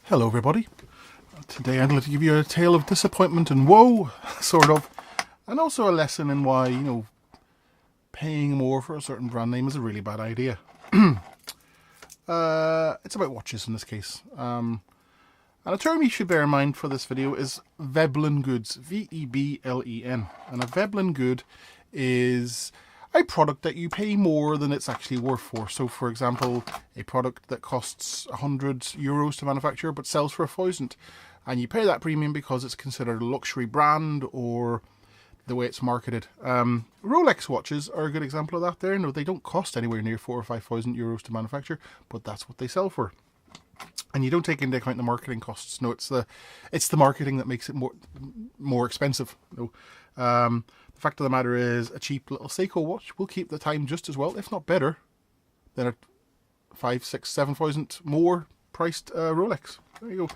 Hello everybody. Today I'm going to give you a tale of disappointment and woe, sort of, and also a lesson in why, paying more for a certain brand name is a really bad idea. It's about watches in this case. And a term you should bear in mind for this video is Veblen goods, V-E-B-L-E-N. And a Veblen good is a product that you pay more than it's actually worth for. So for example, a product that costs €100 to manufacture but sells for 1,000, and you pay that premium because it's considered a luxury brand or the way it's marketed. Rolex watches are a good example of that there. No, they don't cost anywhere near 4,000 or 5,000 euros to manufacture, but that's what they sell for. And you don't take into account the marketing costs. No, it's the marketing that makes it more expensive. No, the fact of the matter is, a cheap little Seiko watch will keep the time just as well, if not better, than a 5,000, 6,000, 7,000 more priced Rolex. There you go.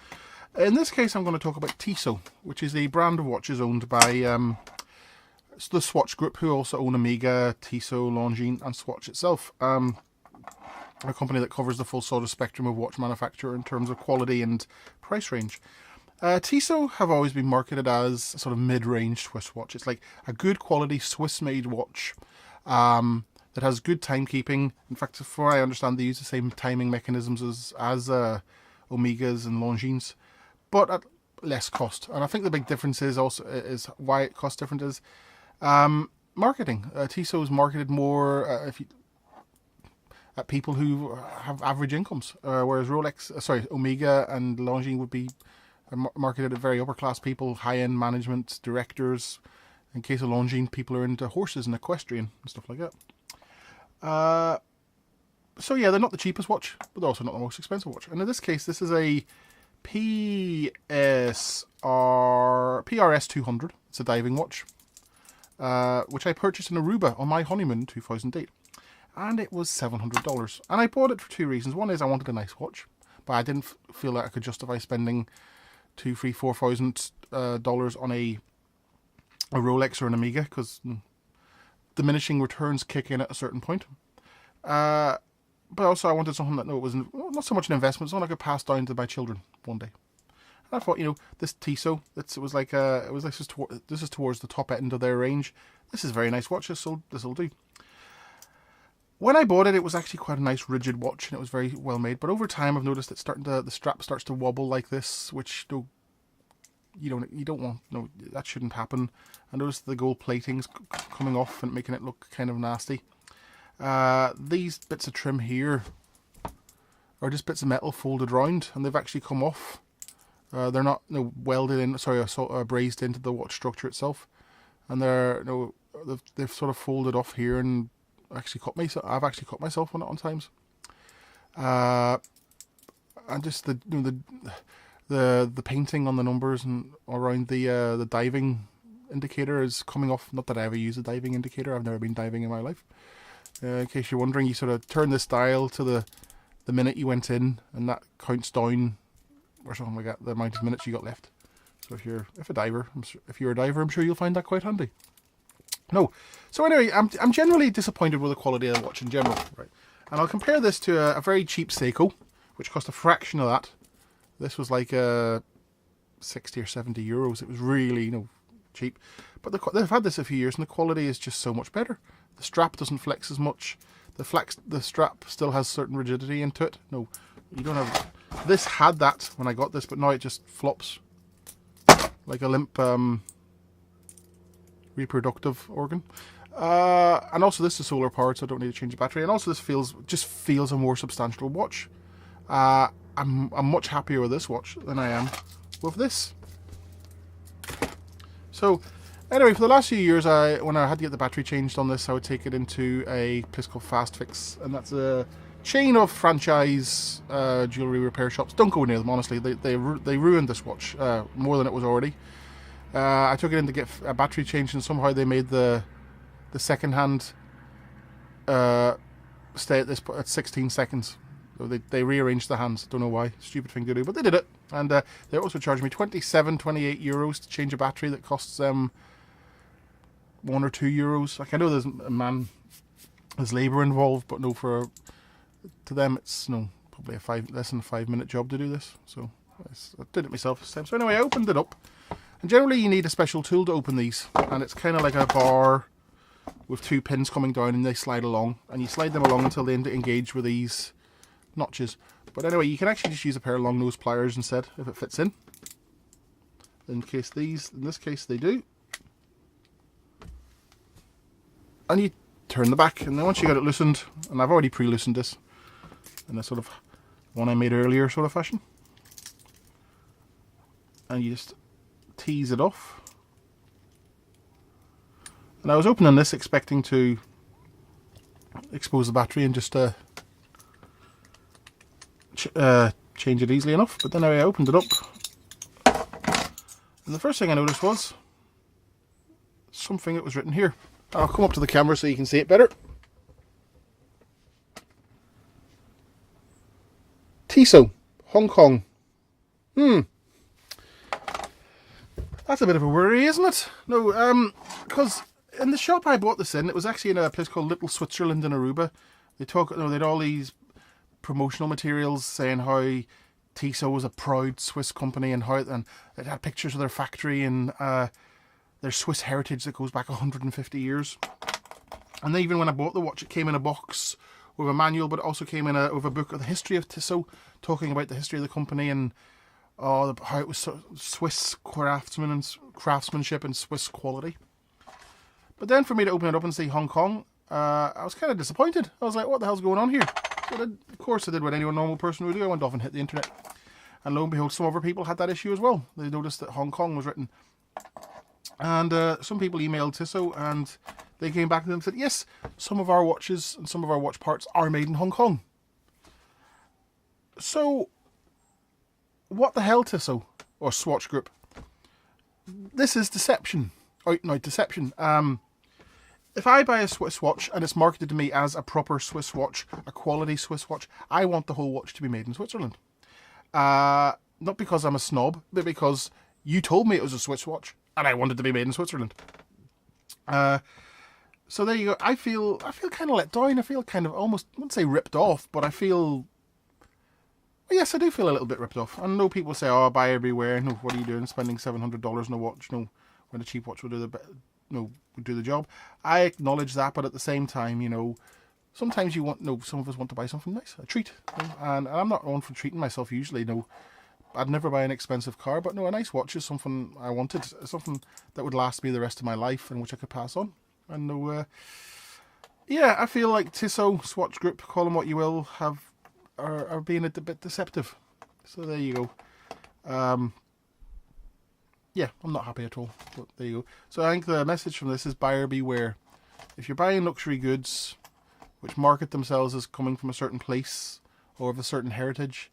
In this case, I'm going to talk about Tissot, which is a brand of watches owned by the Swatch Group, who also own Omega, Tissot, Longines, and Swatch itself. A company that covers the full sort of spectrum of watch manufacture in terms of quality and price range. Tissot have always been marketed as a sort of mid-range Swiss watch. It's like a good quality Swiss-made watch that has good timekeeping. In fact, from what I understand, they use the same timing mechanisms as Omegas and Longines, but at less cost. And I think the big difference is why it costs different is marketing. Tissot is marketed more at people who have average incomes, whereas Omega and Longines would be marketed at very upper class people, high-end management, directors. In case of Longines, people are into horses and equestrian and stuff like that. So yeah, they're not the cheapest watch, but they're also not the most expensive watch. And in this case, this is a PRS200. It's a diving watch, which I purchased in Aruba on my honeymoon in 2008. And it was $700. And I bought it for two reasons. One is I wanted a nice watch, but I didn't feel like I could justify spending $2,000, $3,000, $4,000 on a Rolex or an Omega, because diminishing returns kick in at a certain point. But also I wanted something that was not so much an investment, something I could pass down to my children one day. And I thought, this Tissot, this is towards the top end of their range. This is a very nice watch. This will do. When I bought it, it was actually quite a nice rigid watch, and it was very well made. But over time, I've noticed that the strap starts to wobble like this, which you don't want. No, that shouldn't happen. I noticed the gold plating's coming off and making it look kind of nasty. These bits of trim here are just bits of metal folded round, and they've actually come off. They're not welded in. Sorry, brazed into the watch structure itself, and they've sort of folded off here and. I've actually cut myself on it on times, and just the painting on the numbers and around the diving indicator is coming off. Not that I ever use a diving indicator. I've never been diving in my life. In case you're wondering, you sort of turn this dial to the minute you went in, and that counts down or something like that, the amount of minutes you got left. So if you're a diver, I'm sure you'll find that quite handy. No. So anyway, I'm generally disappointed with the quality of the watch in general, right? And I'll compare this to a very cheap Seiko, which cost a fraction of that. This was like 60 or 70 euros. It was really, cheap. But they've had this a few years, and the quality is just so much better. The strap doesn't flex as much. The strap still has certain rigidity into it. No, you don't have. This had that when I got this, but now it just flops like a limp. Reproductive organ, and also this is solar powered, so I don't need to change the battery. And also this just feels a more substantial watch. I'm much happier with this watch than I am with this. So anyway, for the last few years, when I had to get the battery changed on this, I would take it into a place called Fast Fix, and that's a chain of franchise jewelry repair shops. Don't go near them, honestly. They ruined this watch more than it was already. I took it in to get a battery change, and somehow they made the second hand stay at 16 seconds. So they rearranged the hands. Don't know why. Stupid thing to do, but they did it. And they also charged me 28 euros to change a battery that costs them €1 or €2. Like, I know there's labour involved, but no, to them it's probably less than a 5-minute job to do this. So I did it myself this time. So anyway, I opened it up. And generally you need a special tool to open these. And it's kind of like a bar with 2 pins coming down and they slide along. And you slide them along until they engage with these notches. But anyway, you can actually just use a pair of long nose pliers instead if it fits in. In this case they do. And you turn the back, and then once you got it loosened, and I've already pre-loosened this in a sort of one I made earlier sort of fashion. And you just tease it off. And I was opening this expecting to expose the battery and just change it easily enough, but then I opened it up, and the first thing I noticed was something that was written here. I'll come up to the camera so you can see it better. Tissot, Hong Kong. That's a bit of a worry, isn't it? No, because in the shop I bought this in, it was actually in a place called Little Switzerland in Aruba. They had all these promotional materials saying how Tissot was a proud Swiss company and it had pictures of their factory and their Swiss heritage that goes back 150 years. And then even when I bought the watch, it came in a box with a manual, but it also came in with a book of the history of Tissot, talking about the history of the company and how it was Swiss craftsmanship and Swiss quality. But then for me to open it up and see Hong Kong, I was kind of disappointed. I was like, what the hell's going on here? So of course I did what any normal person would do. I went off and hit the internet. And lo and behold, some other people had that issue as well. They noticed that Hong Kong was written. And some people emailed Tissot and they came back to them and said, yes, some of our watches and some of our watch parts are made in Hong Kong. So, what the hell, Tissot? Or Swatch Group? This is deception. Outright deception. If I buy a Swiss watch and it's marketed to me as a proper Swiss watch, a quality Swiss watch, I want the whole watch to be made in Switzerland. Not because I'm a snob, but because you told me it was a Swiss watch and I wanted to be made in Switzerland. So there you go. I feel kind of let down. I feel kind of almost, I wouldn't say ripped off, but I feel, well, yes, I do feel a little bit ripped off. I know people say, oh, buyer beware. No, what are you doing spending $700 on a watch? No, when a cheap watch will do the job. I acknowledge that, but at the same time, you know, sometimes some of us want to buy something nice, a treat. And I'm not one for treating myself usually. No, I'd never buy an expensive car, but no, a nice watch is something I wanted, something that would last me the rest of my life and which I could pass on. And no, yeah, I feel like Tissot, Swatch Group, call them what you will, are being a bit deceptive. So there you go. Yeah, I'm not happy at all, but there you go. So I think the message from this is buyer beware. If you're buying luxury goods which market themselves as coming from a certain place or of a certain heritage,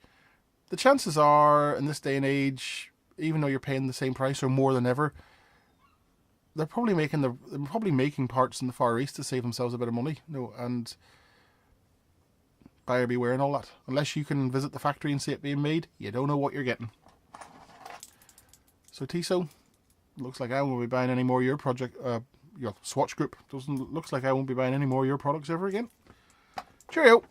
the chances are, in this day and age, even though you're paying the same price or more than ever, they're probably making parts in the Far East to save themselves a bit of money. No, and buyer beware and all that. Unless you can visit the factory and see it being made, you don't know what you're getting. So Tissot, looks like I won't be buying any more of your your Swatch Group. Looks like I won't be buying any more of your products ever again. Cheerio.